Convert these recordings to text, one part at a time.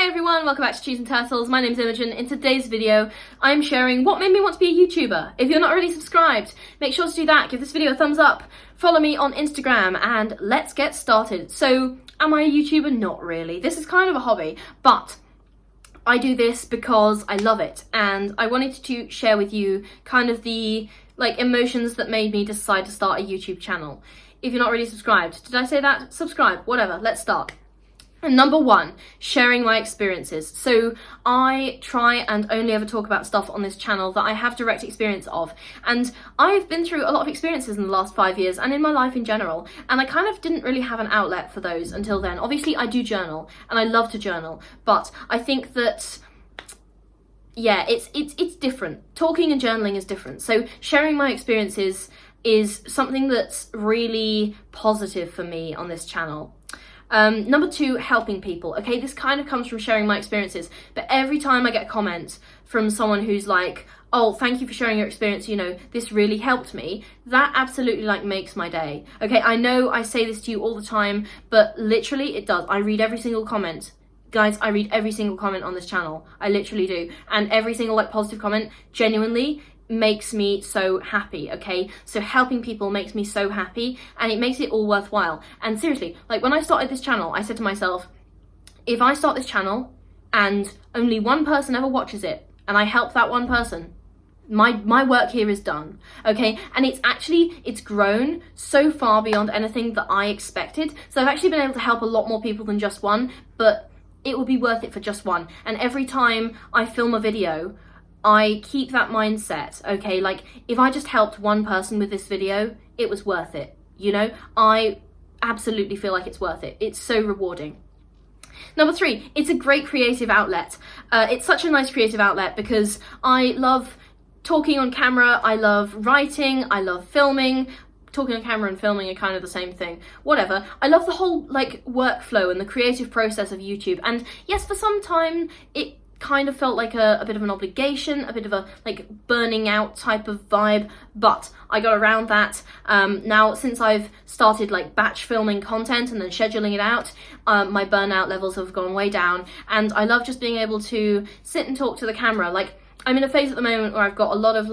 Hi everyone, welcome back to Cheese and Turtles. My name's Imogen. In today's video, I'm sharing what made me want to be a YouTuber. If you're not already subscribed, make sure to do that. Give this video a thumbs up, follow me on Instagram, and let's get started. So, am I a YouTuber? Not really. This is kind of a hobby, but I do this because I love it, and I wanted to share with you kind of the emotions that made me decide to start a YouTube channel. If you're not already subscribed, did I say that? Subscribe, whatever, let's start. And number one, sharing my experiences. So I try and only ever talk about stuff on this channel that I have direct experience of. And I've been through a lot of experiences in the last 5 years and in my life in general. And I kind of didn't really have an outlet for those until then. Obviously I do journal and I love to journal, but I think that yeah, it's different. Talking and journaling is different. So sharing my experiences is something that's really positive for me on this channel. Number two, helping people. Okay, this kind of comes from sharing my experiences, but every time I get a comment from someone who's like, oh, thank you for sharing your experience, you know, this really helped me, that absolutely makes my day. Okay, I know I say this to you all the time, but literally it does. I read every single comment. Guys, I read every single comment on this channel. I literally do. And every single positive comment genuinely makes me so happy, okay? So helping people makes me so happy, and it makes it all worthwhile. And seriously, when I started this channel, I said to myself, if I start this channel and only one person ever watches it and I help that one person, my work here is done, okay? And it's grown so far beyond anything that I expected. So I've actually been able to help a lot more people than just one, but it will be worth it for just one. And every time I film a video, I keep that mindset, okay? If I just helped one person with this video, it was worth it, you know? I absolutely feel like it's worth it. It's so rewarding. Number three, it's a great creative outlet. It's such a nice creative outlet because I love talking on camera, I love writing, I love filming. Talking on camera and filming are kind of the same thing. Whatever. I love the whole workflow and the creative process of YouTube. And yes, for some time, it kind of felt like a bit of an obligation, a bit of a burning out type of vibe, but I got around that. Now since I've started batch filming content and then scheduling it out, my burnout levels have gone way down, and I love just being able to sit and talk to the camera. I'm in a phase at the moment where I've got a lot of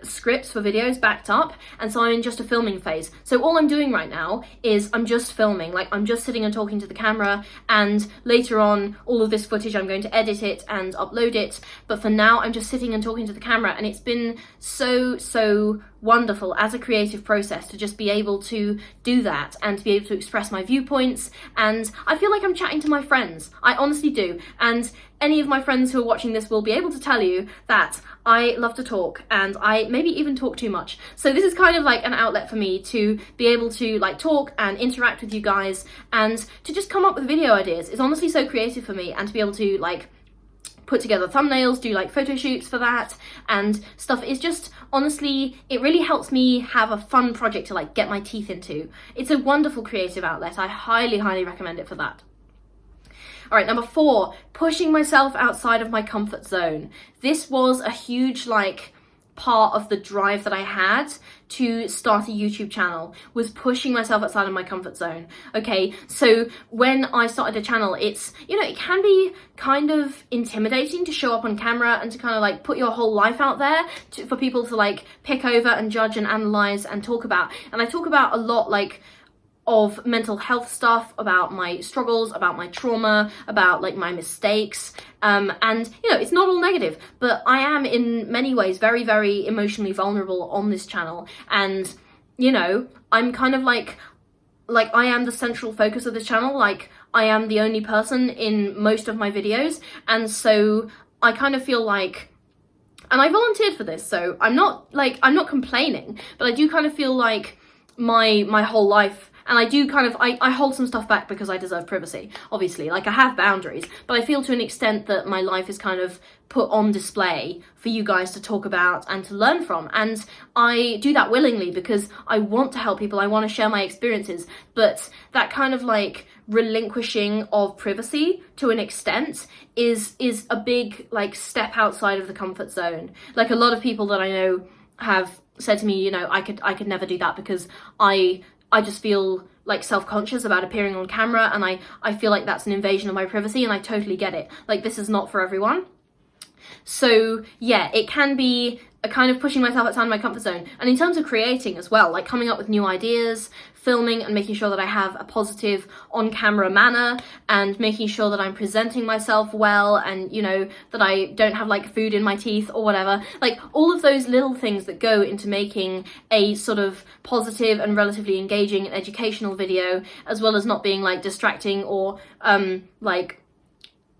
scripts for videos backed up, and so I'm in just a filming phase. So all I'm doing right now is I'm just filming, I'm just sitting and talking to the camera, and later on all of this footage I'm going to edit it and upload it, but for now I'm just sitting and talking to the camera, and it's been so wonderful as a creative process to just be able to do that and to be able to express my viewpoints, and I feel like I'm chatting to my friends. I honestly do, and any of my friends who are watching this will be able to tell you that I love to talk, and I maybe even talk too much. So this is kind of an outlet for me to be able to talk and interact with you guys, and to just come up with video ideas. It's honestly so creative for me, and to be able to put together thumbnails, do photo shoots for that and stuff. Is just, honestly, it really helps me have a fun project to get my teeth into. It's a wonderful creative outlet. I highly recommend it for that. All right, number four, pushing myself outside of my comfort zone. This was a huge part of the drive that I had to start a YouTube channel, was pushing myself outside of my comfort zone. Okay, so when I started a channel, it's, it can be kind of intimidating to show up on camera and to kind of put your whole life out there for people to pick over and judge and analyze and talk about. And I talk about a lot of mental health stuff, about my struggles, about my trauma, about my mistakes, and it's not all negative, but I am in many ways very emotionally vulnerable on this channel, and I'm kind of I am the central focus of this channel. I am the only person in most of my videos, and so I kind of feel and I volunteered for this, so I'm not complaining, but I do kind of feel my whole life. And I do I hold some stuff back because I deserve privacy, obviously. I have boundaries, but I feel to an extent that my life is kind of put on display for you guys to talk about and to learn from. And I do that willingly because I want to help people. I want to share my experiences, but that kind of relinquishing of privacy to an extent is a big step outside of the comfort zone. A lot of people that I know have said to me, I could never do that because I I just feel like self-conscious about appearing on camera, and I feel like that's an invasion of my privacy, and I totally get it. Like, this is not for everyone. So yeah, it can be a kind of pushing myself outside my comfort zone. And in terms of creating as well, like coming up with new ideas, filming and making sure that I have a positive on-camera manner, and making sure that I'm presenting myself well, and, you know, that I don't have like food in my teeth or whatever. Like, all of those little things that go into making a sort of positive and relatively engaging and educational video, as well as not being like distracting or like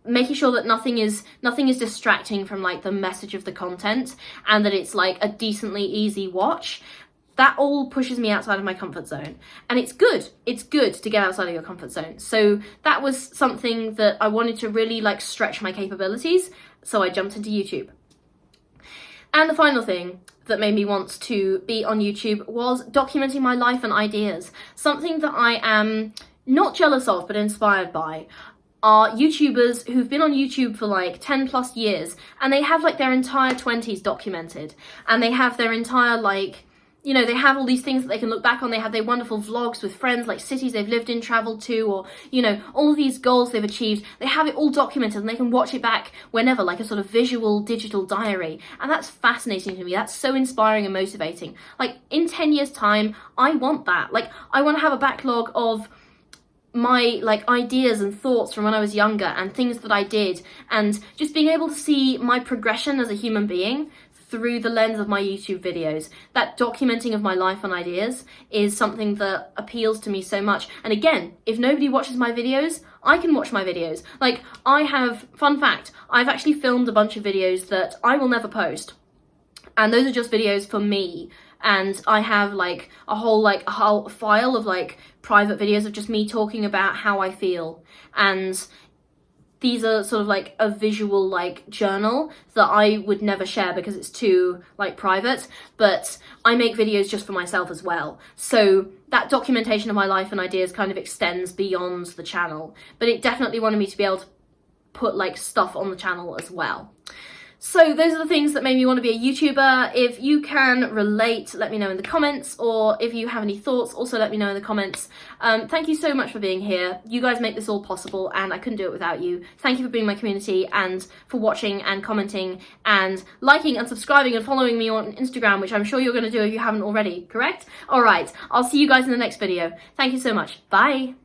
making sure that nothing is distracting from like the message of the content, and that it's like a decently easy watch. That all pushes me outside of my comfort zone, and it's good to get outside of your comfort zone. So that was something that I wanted to really like stretch my capabilities, so I jumped into YouTube. And the final thing that made me want to be on YouTube was documenting my life and ideas. Something that I am not jealous of, but inspired by, are YouTubers who've been on YouTube for like 10 plus years, and they have like their entire 20s documented, and they have their entire, like, you know, they have all these things that they can look back on. They have their wonderful vlogs with friends, like cities they've lived in, traveled to, or, you know, all of these goals they've achieved. They have it all documented, and they can watch it back whenever, like a sort of visual digital diary. And that's fascinating to me. That's so inspiring and motivating. Like, in 10 years time, I want that. Like, I want to have a backlog of my like ideas and thoughts from when I was younger, and things that I did, and just being able to see my progression as a human being through the lens of my YouTube videos. That documenting of my life and ideas is something that appeals to me so much. And again, if nobody watches my videos, I can watch my videos. Like, I have, fun fact, I've actually filmed a bunch of videos that I will never post, and those are just videos for me. And I have like a whole file of like private videos of just me talking about how I feel, and these are sort of like a visual like journal that I would never share because it's too like private, but I make videos just for myself as well. So that documentation of my life and ideas kind of extends beyond the channel, but it definitely wanted me to be able to put like stuff on the channel as well. So those are the things that made me want to be a YouTuber. If you can relate, let me know in the comments, or if you have any thoughts, also let me know in the comments. Thank you so much for being here. You guys make this all possible, and I couldn't do it without you. Thank you for being my community, and for watching and commenting and liking and subscribing and following me on Instagram, which I'm sure you're going to do if you haven't already, correct? All right, I'll see you guys in the next video. Thank you so much. Bye.